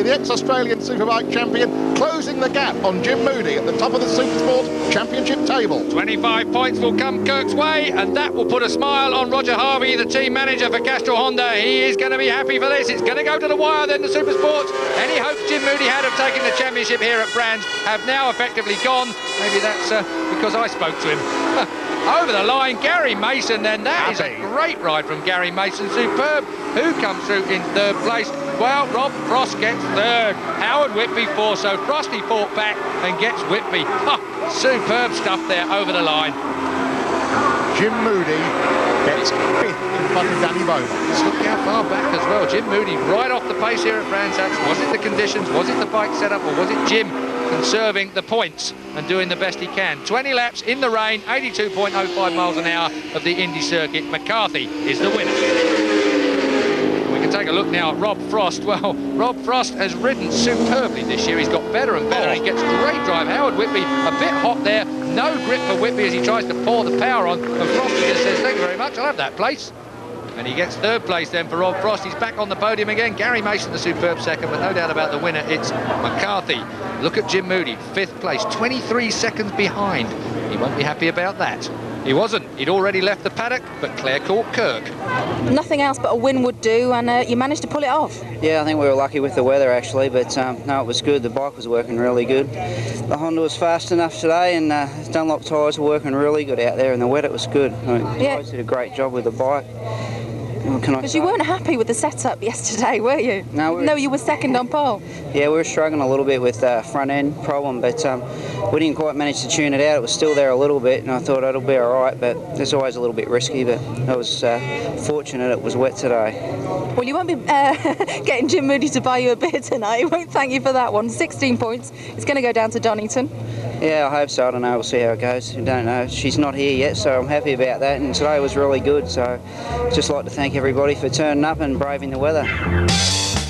the ex-Australian Superbike champion, closing the gap on Jim Moody at the top of the Supersport Championship table. 25 points will come Kirk's way, and that will put a smile on Roger Harvey, the team manager for Castrol Honda. He is going to be happy for this. It's going to go to the wire then, the Supersports. Any hopes Jim Moody had of taking the championship here at Brands have now effectively gone. Maybe that's because I spoke to him. Over the line, Gary Mason then. That is a great ride from Gary Mason. Superb. Who comes through in third place? Well, Rob Frost gets third. Howard Whitby fourth. So Frosty fought back and gets Whitby. Superb stuff there over the line. Jim Moody gets fifth in front of Danny Bowman. Just look how far back as well. Jim Moody right off the pace here at Brands Hatch. Was it the conditions? Was it the bike setup? Or was it Jim conserving the points and doing the best he can? 20 laps in the rain, 82.05 miles an hour of the Indy circuit. McCarthy is the winner. We can take a look now at Rob Frost. Well, Rob Frost has ridden superbly this year. He's got better and better. He gets great drive. Howard Whitby a bit hot there. No grip for Whitby as he tries to pour the power on. And Frosty just says, thank you very much, I'll have that place. And he gets third place then for Rob Frost. He's back on the podium again. Gary Mason, the superb second, but no doubt about the winner, it's McCarthy. Look at Jim Moody, fifth place, 23 seconds behind. He won't be happy about that. He wasn't. He'd already left the paddock, but Claire caught Kirk. Nothing else but a win would do, and you managed to pull it off. Yeah, I think we were lucky with the weather, actually, but no, it was good. The bike was working really good. The Honda was fast enough today, and Dunlop tyres were working really good out there, and the weather was good. I mean, the guys did a great job with the bike. Because you weren't happy with the setup yesterday, were you? No, you were second on pole. Yeah, we were struggling a little bit with front end problem, but we didn't quite manage to tune it out. It was still there a little bit, and I thought it'll be all right, but it's always a little bit risky, but I was fortunate it was wet today. Well, you won't be getting Jim Moody to buy you a beer tonight. He won't thank you for that one. 16 points. It's going to go down to Donington. Yeah, I hope so. I don't know. We'll see how it goes. I don't know. She's not here yet, so I'm happy about that. And today was really good. So just like to thank everybody for turning up and braving the weather.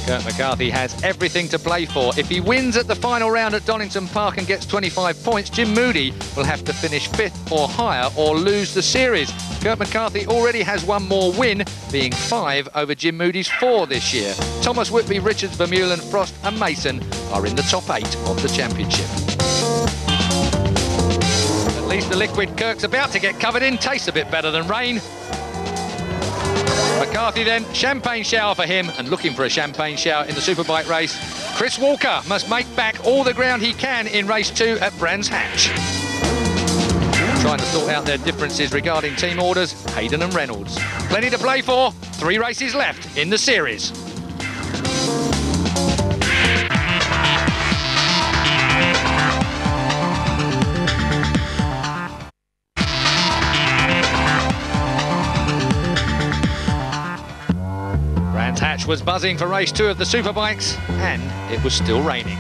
Kurt McCarthy has everything to play for. If he wins at the final round at Donington Park and gets 25 points, Jim Moody will have to finish fifth or higher or lose the series. Kurt McCarthy already has one more win, being 5 over Jim Moody's 4 this year. Thomas Whitby, Richards, Vermeulen, Frost and Mason are in the top 8 of the championship. At least the liquid Kirk's about to get covered in tastes a bit better than rain. McCarthy then, champagne shower for him, and looking for a champagne shower in the Superbike race. Chris Walker must make back all the ground he can in race 2 at Brands Hatch. Trying to sort out their differences regarding team orders, Hayden and Reynolds. Plenty to play for, 3 races left in the series. Hatch was buzzing for race 2 of the Superbikes, and it was still raining.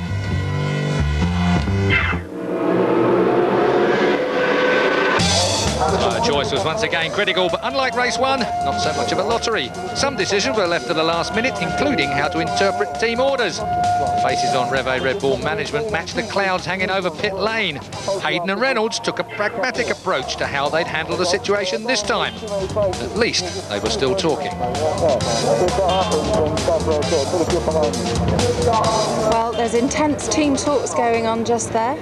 Choice was once again critical, but unlike race 1, not so much of a lottery. Some decisions were left to the last minute, including how to interpret team orders. Faces on Rev A Red Bull management matched the clouds hanging over pit lane. Hayden and Reynolds took a pragmatic approach to how they'd handle the situation this time. At least they were still talking. Well, there's intense team talks going on just there,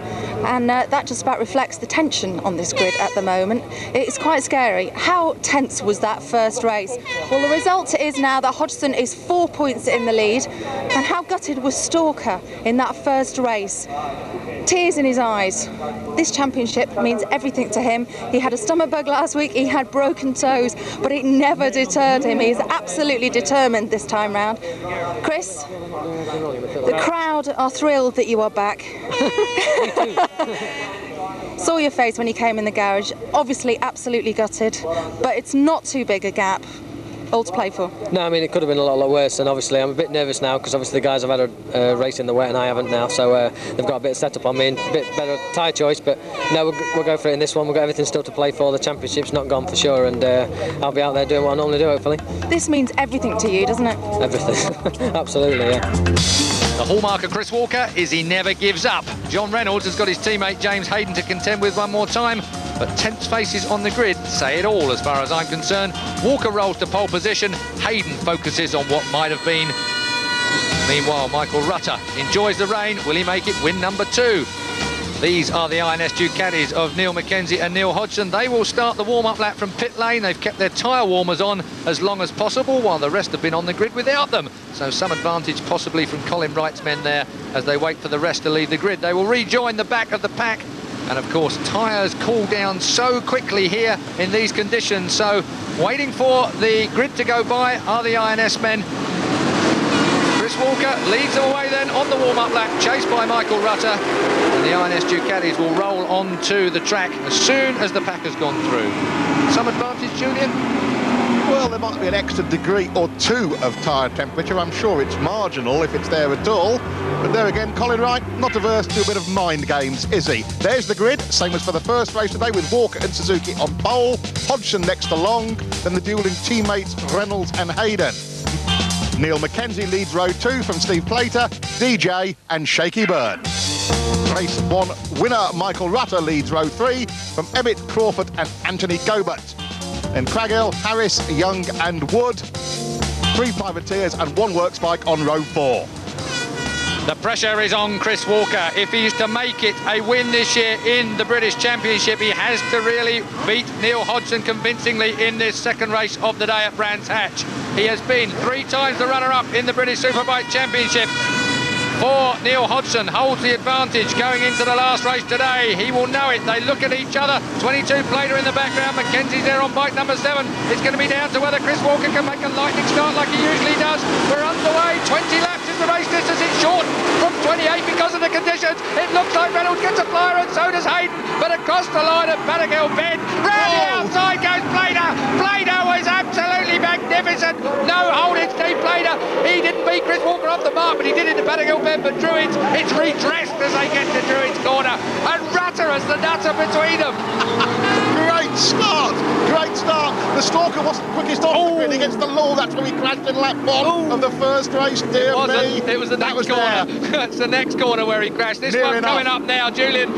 and that just about reflects the tension on this grid at the moment. It's quite scary. How tense was that first race? Well, the result is now that Hodgson is 4 points in the lead, and how gutted was Stalker in that first race? Tears in his eyes. This championship means everything to him. He had a stomach bug last week, he had broken toes, but it never deterred him. He's absolutely determined this time round. Chris, the crowd are thrilled that you are back. Saw your face when you came in the garage. Obviously absolutely gutted, but it's not too big a gap. All to play for. No, I mean, it could have been a lot worse, and obviously I'm a bit nervous now because obviously the guys have had a race in the wet and I haven't now, so they've got a bit of setup on me and a bit better tyre choice, but no, we'll go for it in this one. We've got everything still to play for. The championship's not gone for sure, and I'll be out there doing what I normally do, hopefully. This means everything to you, doesn't it? Everything. Absolutely, yeah. The hallmark of Chris Walker is he never gives up. John Reynolds has got his teammate James Hayden to contend with one more time, but tense faces on the grid say it all as far as I'm concerned. Walker rolls to pole position, Hayden focuses on what might have been. Meanwhile, Michael Rutter enjoys the rain. Will he make it win number 2? These are the INS Ducatis of Neil Mackenzie and Neil Hodgson. They will start the warm-up lap from pit lane. They've kept their tyre warmers on as long as possible, while the rest have been on the grid without them. So some advantage possibly from Colin Wright's men there as they wait for the rest to leave the grid. They will rejoin the back of the pack. And of course, tyres cool down so quickly here in these conditions. So waiting for the grid to go by are the INS men. Chris Walker leads them away then on the warm-up lap, chased by Michael Rutter. And the INS Ducatis will roll onto the track as soon as the pack has gone through. Some advantage, Julian? Well, there might be an extra degree or 2 of tyre temperature. I'm sure it's marginal if it's there at all. But there again, Colin Wright, not averse to a bit of mind games, is he? There's the grid, same as for the first race today, with Walker and Suzuki on pole, Hodgson next to Long, then the duelling teammates Reynolds and Hayden. Neil Mackenzie leads row 2 from Steve Plater, DJ and Shaky Byrne. Race 1 winner Michael Rutter leads row 3 from Emmett Crawford and Anthony Gobert. Then Craggill, Harris, Young and Wood. 3 privateers and 1 works bike on row 4. The pressure is on Chris Walker. If he's to make it a win this year in the British Championship, he has to really beat Neil Hodgson convincingly in this second race of the day at Brands Hatch. He has been 3 times the runner-up in the British Superbike Championship. For Neil Hodgson holds the advantage going into the last race today. He will know it. They look at each other. 22 Plater in the background. Mackenzie's there on bike number 7. It's going to be down to whether Chris Walker can make a lightning start like he usually does. We're underway. 20 laps is the race distance. It's short from 28 because of the conditions. It looks like Reynolds gets a flyer and so does Hayden. But across the line of Patagill Bend, round the outside goes Plater. Plater was absolutely magnificent. No holding Steve Plater. He didn't beat Chris Walker off the mark, but he did it to Patagill Bend. But Druids, it's redressed as they get to Druids corner, and Rutter has the nutter between them. Great start, great start. The Stalker wasn't quickest off the grid against the law. That's when he crashed in lap 1 of the first race, dear me. It was the next corner. It's the next corner where he crashed. This one coming up now, Julian.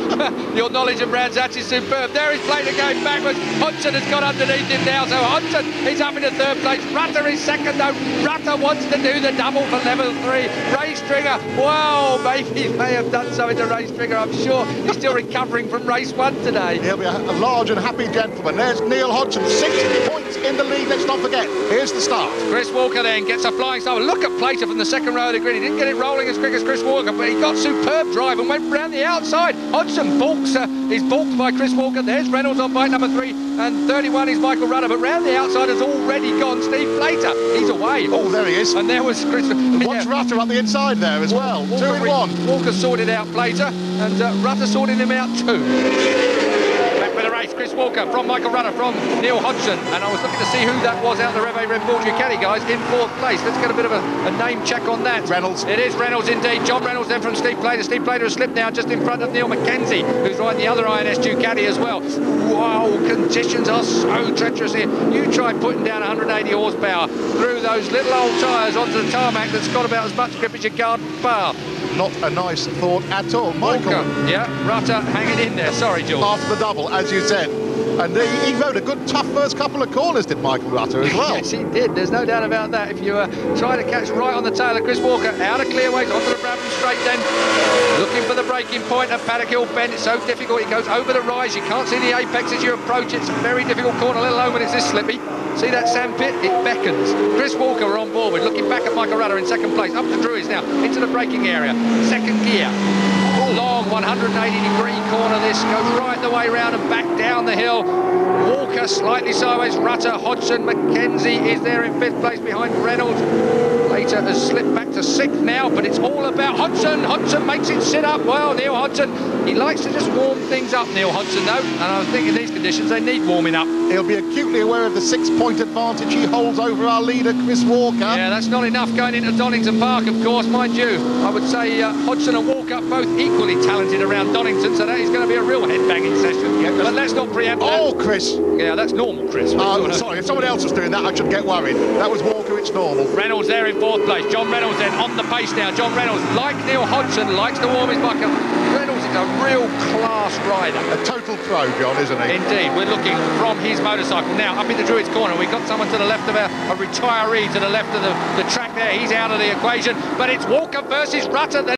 Your knowledge of Brands Hatch is superb. There is Plater going backwards. Hodgson has got underneath him now, so Hodgson is up into 3rd place. Rutter is 2nd though. Rutter wants to do the double for level 3. Ray Stringer, wow, maybe he may have done something to Ray Stringer, I'm sure. He's still recovering from race 1 today. He'll be a large and happy gentleman. There's Neil Hodgson, 6 points in the lead. Let's not forget, here's the start. Chris Walker then gets a flying start. Look at Plater from the 2nd row of the grid. He didn't get it rolling as quick as Chris Walker, but he got superb drive and went round the outside. Hodgson balks, is balked by Chris Walker. There's Reynolds on bike number 3, and 31 is Michael Rutter, but round the outside has already gone Steve Plater. He's away. Oh, there he is. And there was Chris. Watch Rutter up the inside there as well. Walker, 2 in 1. Walker sorted out Plater, and Rutter sorted him out too. Back with the race, Chris Walker from Michael Rutter from Neil Hodgson, and I was looking to see who that was out the Rev A Red Bull Ducati guys in 4th place. Let's get a bit of a name check on that. Reynolds. It is Reynolds indeed. John Reynolds then from Steve Plater. Steve Plater has slipped now just in front of Neil Mackenzie, who's riding the other INS Ducati as well. Wow, conditions are so treacherous here. You try putting down 180 horsepower through those little old tyres onto the tarmac that's got about as much grip as your garden bar. Not a nice thought at all. Michael. Walker, yeah, Rutter hanging in there. Sorry, George. After the double, as you said. And he rode a good, tough first couple of corners, did Michael Rutter as well. Yes, he did. There's no doubt about that. If you try to catch right on the tail of Chris Walker, out of clearways, onto the Bradford straight then. Looking for the braking point at Patagill Bend. It's so difficult. It goes over the rise. You can't see the apex as you approach it. It's a very difficult corner, let alone when it's this slippy. See that sandpit? It beckons. Chris Walker we're on board with, looking back at Michael Rutter in 2nd place. Up to Druids now, into the braking area. 2nd gear. Long 180-degree corner this, goes right the way round and back down the hill. Walker slightly sideways, Rutter, Hodgson, Mackenzie is there in 5th place behind Reynolds. Plater has slipped back to 6th now, but it's all about Hodgson. Hodgson makes it sit up well. Neil Hodgson, he likes to just warm things up, Neil Hodgson though, and I think in these conditions they need warming up. He'll be acutely aware of the 6-point advantage he holds over our leader, Chris Walker. Yeah, that's not enough going into Donington Park, of course, mind you. I would say Hodgson and Walker both equally talented. talented around Donington, so that is going to be a real head-banging session. Yeah, but let's not preempt that. Oh, Chris. Yeah, that's normal, Chris. Oh, sorry, if someone else was doing that, I should get worried. That was Walker, it's normal. Reynolds there in 4th place. John Reynolds then on the pace now. John Reynolds, like Neil Hodgson, likes to warm his bucket. Reynolds is a real class rider. A total pro, John, isn't he? Indeed. We're looking from his motorcycle now up in the Druids corner. We've got someone to the left of a retiree to the left of the track there. He's out of the equation, but it's Walker versus Rutter.